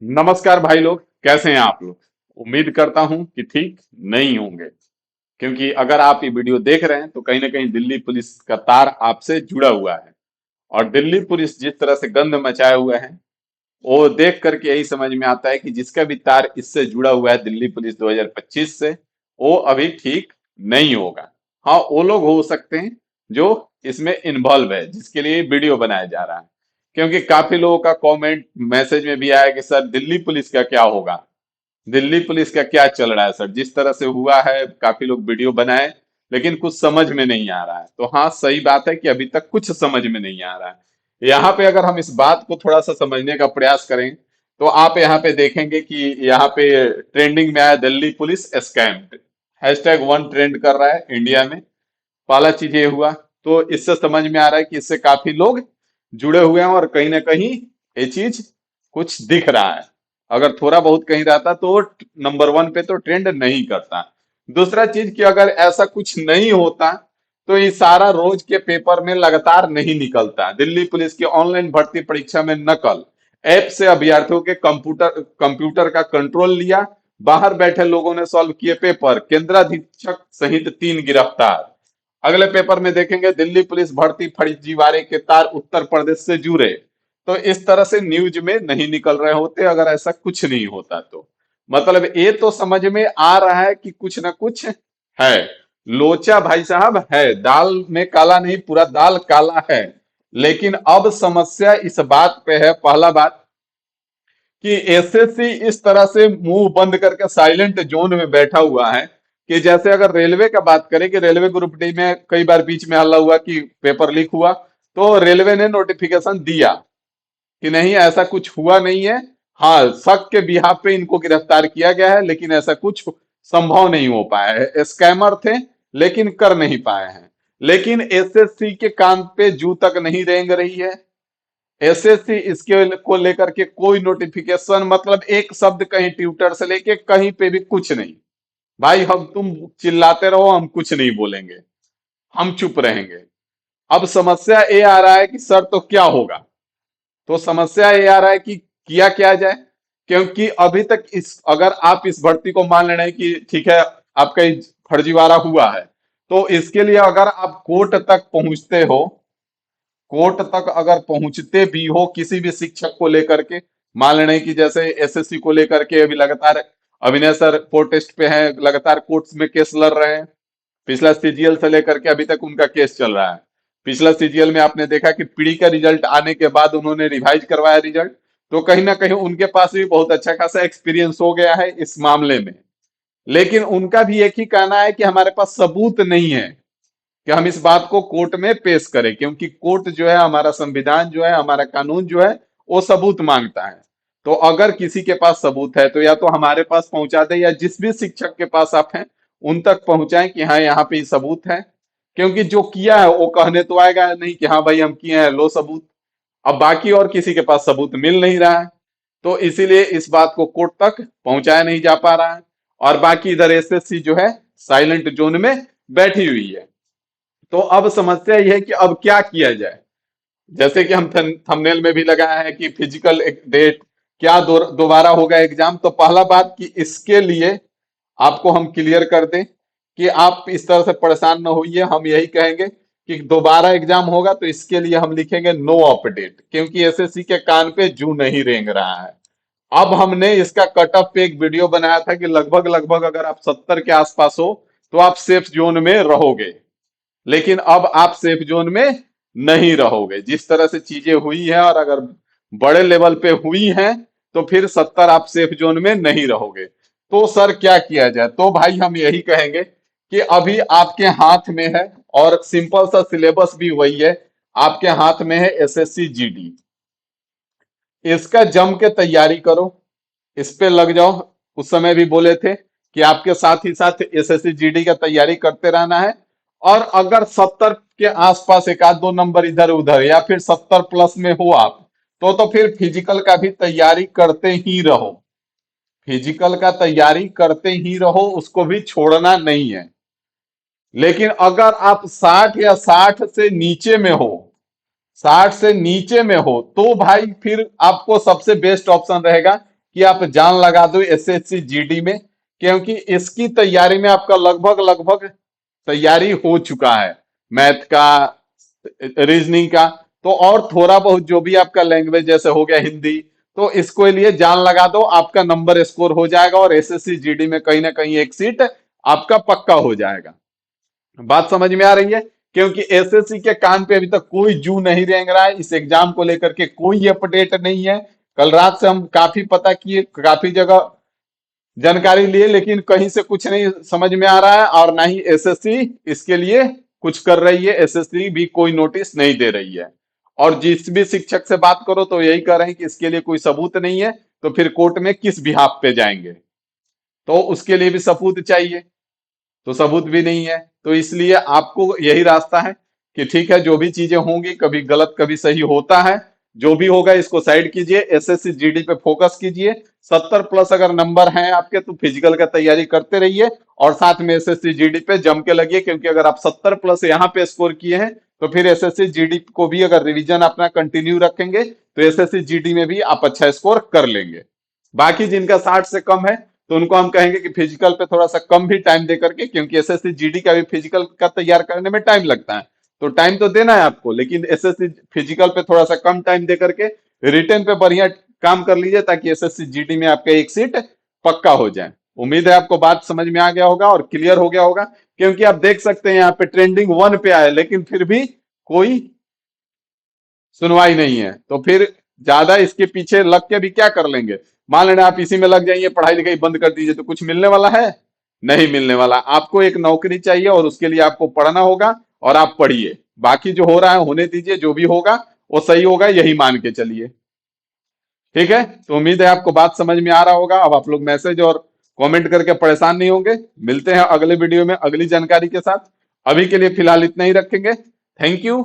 नमस्कार भाई लोग, कैसे हैं आप लोग। उम्मीद करता हूं कि ठीक नहीं होंगे, क्योंकि अगर आप ये वीडियो देख रहे हैं तो कहीं ना कहीं दिल्ली पुलिस का तार आपसे जुड़ा हुआ है। और दिल्ली पुलिस जिस तरह से गंद मचाए हुए हैं, वो देख करके यही समझ में आता है कि जिसका भी तार इससे जुड़ा हुआ है दिल्ली पुलिस 2025 से, वो अभी ठीक नहीं होगा। हाँ, वो लोग हो सकते हैं जो इसमें इन्वॉल्व है, जिसके लिए वीडियो बनाया जा रहा है। क्योंकि काफी लोगों का कमेंट मैसेज में भी आया कि सर दिल्ली पुलिस का क्या होगा, दिल्ली पुलिस का क्या चल रहा है सर, जिस तरह से हुआ है। काफी लोग वीडियो बनाए, लेकिन कुछ समझ में नहीं आ रहा है। तो हाँ, सही बात है कि अभी तक कुछ समझ में नहीं आ रहा है। यहाँ पे अगर हम इस बात को थोड़ा सा समझने का प्रयास करें, तो आप यहाँ पे देखेंगे कि यहाँ पे ट्रेंडिंग में आया दिल्ली पुलिस स्कैम्ड, #1 ट्रेंड कर रहा है इंडिया में। पहला चीज ये हुआ। तो इससे समझ में आ रहा है कि इससे काफी लोग जुड़े हुए हैं और कहीं ना कहीं ये चीज कुछ दिख रहा है। अगर थोड़ा बहुत कहीं रहता तो नंबर 1 पे तो ट्रेंड नहीं करता। दूसरा चीज कि अगर ऐसा कुछ नहीं होता तो ये सारा रोज के पेपर में लगातार नहीं निकलता। दिल्ली पुलिस की ऑनलाइन भर्ती परीक्षा में नकल, ऐप से अभ्यर्थियों के कंप्यूटर कंप्यूटर का कंट्रोल लिया, बाहर बैठे लोगों ने सॉल्व किए पेपर, केंद्राधीक्षक सहित 3 गिरफ्तार। अगले पेपर में देखेंगे दिल्ली पुलिस भर्ती फर्जीवाड़े के तार उत्तर प्रदेश से जुड़े। तो इस तरह से न्यूज में नहीं निकल रहे होते अगर ऐसा कुछ नहीं होता तो। मतलब ये तो समझ में आ रहा है कि कुछ ना कुछ है। लोचा भाई साहब है, दाल में काला नहीं, पूरा दाल काला है। लेकिन अब समस्या इस बात पे है, पहला बात कि एसएससी इस तरह से मुंह बंद करके साइलेंट जोन में बैठा हुआ है कि जैसे अगर रेलवे का बात करें कि रेलवे ग्रुप डी में कई बार बीच में हल्ला हुआ कि पेपर लीक हुआ, तो रेलवे ने नोटिफिकेशन दिया कि नहीं, ऐसा कुछ हुआ नहीं है। हाँ, शक के बिहाफ पे इनको गिरफ्तार किया गया है, लेकिन ऐसा कुछ संभव नहीं हो पाया है। स्कैमर थे लेकिन कर नहीं पाए हैं। लेकिन एसएससी के कान पे जू तक नहीं रेंग रही है। एसएससी इसके को लेकर के कोई नोटिफिकेशन, मतलब एक शब्द कहीं ट्विटर से लेके कहीं पे भी कुछ नहीं। भाई, हम तुम चिल्लाते रहो, हम कुछ नहीं बोलेंगे, हम चुप रहेंगे। अब समस्या ये आ रहा है कि सर तो क्या होगा। तो समस्या ये आ रहा है कि किया क्या जाए। क्योंकि अभी तक इस अगर आप इस भर्ती को मान रहे हैं कि ठीक है, आपका ये फर्जीवाड़ा हुआ है, तो इसके लिए अगर आप कोर्ट तक पहुंचते हो, कोर्ट तक अगर पहुंचते भी हो किसी भी शिक्षक को लेकर के, मान लें कि जैसे एसएससी को लेकर के अभी लगातार अभिनय सर प्रोटेस्ट पे हैं, लगातार कोर्ट्स में केस लड़ रहे हैं। पिछला सीजीएल से लेकर के अभी तक उनका केस चल रहा है। पिछला सीजीएल में आपने देखा कि पीढ़ी का रिजल्ट आने के बाद उन्होंने रिवाइज करवाया रिजल्ट। तो कहीं ना कहीं उनके पास भी बहुत अच्छा खासा एक्सपीरियंस हो गया है इस मामले में। लेकिन उनका भी एक ही कहना है कि हमारे पास सबूत नहीं है कि हम इस बात को कोर्ट में पेश करें, क्योंकि कोर्ट जो है, हमारा संविधान जो है, हमारा कानून जो है, वो सबूत मांगता है। तो अगर किसी के पास सबूत है तो या तो हमारे पास पहुंचा दे, या जिस भी शिक्षक के पास आप हैं उन तक पहुंचाएं कि हाँ, यहाँ पे ये सबूत है। क्योंकि जो किया है वो कहने तो आएगा नहीं कि हाँ भाई हम किए हैं, लो सबूत। अब बाकी और किसी के पास सबूत मिल नहीं रहा है, तो इसीलिए इस बात को कोर्ट तक पहुंचाया नहीं जा पा रहा है। और बाकी इधर एसएससी जो है साइलेंट जोन में बैठी हुई है। तो अब समस्या यह है कि अब क्या किया जाए। जैसे कि हम थंबनेल में भी लगाया है कि फिजिकल डेट क्या दोबारा होगा एग्जाम। तो पहला बात कि इसके लिए आपको हम क्लियर कर दें कि आप इस तरह से परेशान न होइए। हम यही कहेंगे कि दोबारा एग्जाम होगा तो इसके लिए हम लिखेंगे नो अपडेट, क्योंकि एसएससी के कान पे जू नहीं रेंग रहा है। अब हमने इसका कट ऑफ पे एक वीडियो बनाया था कि लगभग लगभग अगर आप 70 के आसपास हो तो आप सेफ जोन में रहोगे। लेकिन अब आप सेफ जोन में नहीं रहोगे। जिस तरह से चीजें हुई है, और अगर बड़े लेवल पे हुई हैं, तो फिर 70 आप सेफ जोन में नहीं रहोगे। तो सर क्या किया जाए। तो भाई हम यही कहेंगे कि अभी आपके हाथ में है, और सिंपल सा सिलेबस भी वही है, आपके हाथ में है एसएससी जीडी। इसका जम के तैयारी करो, इस पे लग जाओ। उस समय भी बोले थे कि आपके साथ ही साथ एसएससी जीडी का तैयारी करते रहना है। और अगर 70 के आसपास एक आध दो नंबर इधर उधर, या फिर 70 प्लस में हो आप, तो फिर फिजिकल का भी तैयारी करते ही रहो। फिजिकल का तैयारी करते ही रहो, उसको भी छोड़ना नहीं है। लेकिन अगर आप 60 या 60 से नीचे में हो, 60 से नीचे में हो, तो भाई फिर आपको सबसे बेस्ट ऑप्शन रहेगा कि आप जान लगा दो एसएससी जीडी में, क्योंकि इसकी तैयारी में आपका लगभग लगभग तैयारी हो चुका है। मैथ का, रीजनिंग का, तो और थोड़ा बहुत जो भी आपका लैंग्वेज जैसे हो गया हिंदी, तो इसको लिए जान लगा दो, आपका नंबर स्कोर हो जाएगा और एसएससी जीडी में कहीं ना कहीं एक सीट आपका पक्का हो जाएगा। बात समझ में आ रही है? क्योंकि एसएससी के कान पे अभी तक कोई जू नहीं रेंग रहा है, इस एग्जाम को लेकर के कोई अपडेट नहीं है। कल रात से हम काफी पता किए, काफी जगह जानकारी लिए, लेकिन कहीं से कुछ नहीं समझ में आ रहा है, और ना ही एसएससी इसके लिए कुछ कर रही है, एसएससी भी कोई नोटिस नहीं दे रही है। और जिस भी शिक्षक से बात करो तो यही कह रहे हैं कि इसके लिए कोई सबूत नहीं है, तो फिर कोर्ट में किस बिहाफ पे जाएंगे? तो उसके लिए भी सबूत चाहिए, तो सबूत भी नहीं है। तो इसलिए आपको यही रास्ता है कि ठीक है, जो भी चीजें होंगी, कभी गलत कभी सही होता है, जो भी होगा इसको साइड कीजिए, एसएससी जीडी पे फोकस कीजिए। 70+ अगर नंबर हैं आपके तो फिजिकल का तैयारी करते रहिए, और साथ में एसएससी जीडी पे जम के लगिए, क्योंकि अगर आप 70+ यहाँ पे स्कोर किए हैं तो फिर एसएससी जीडी को भी अगर रिवीजन अपना कंटिन्यू रखेंगे तो एसएससी जीडी में भी आप अच्छा स्कोर कर लेंगे। बाकी जिनका 60 से कम है तो उनको हम कहेंगे कि फिजिकल पे थोड़ा सा कम भी टाइम दे करके, क्योंकि एसएससी जीडी का भी फिजिकल का तैयार करने में टाइम लगता है, तो टाइम तो देना है आपको, लेकिन एसएससी फिजिकल पे थोड़ा सा कम टाइम दे करके रिटर्न पे बढ़िया काम कर लीजिए, ताकि एसएससी जीडी में आपका एक सीट पक्का हो जाए। उम्मीद है आपको बात समझ में आ गया होगा और क्लियर हो गया होगा, क्योंकि आप देख सकते हैं यहाँ पे ट्रेंडिंग 1 पे आए, लेकिन फिर भी कोई सुनवाई नहीं है, तो फिर ज्यादा इसके पीछे लग के भी क्या कर लेंगे? मान लेना आप इसी में लग जाइए, पढ़ाई लिखाई बंद कर दीजिए, तो कुछ मिलने वाला है? नहीं मिलने वाला। आपको एक नौकरी चाहिए और उसके लिए आपको पढ़ना होगा, और आप पढ़िए। बाकी जो हो रहा है होने दीजिए, जो भी होगा वो सही होगा, यही मान के चलिए। ठीक है, तो उम्मीद है आपको बात समझ में आ रहा होगा। अब आप लोग मैसेज और कमेंट करके परेशान नहीं होंगे। मिलते हैं अगले वीडियो में अगली जानकारी के साथ। अभी के लिए फिलहाल इतना ही रखेंगे। Thank you.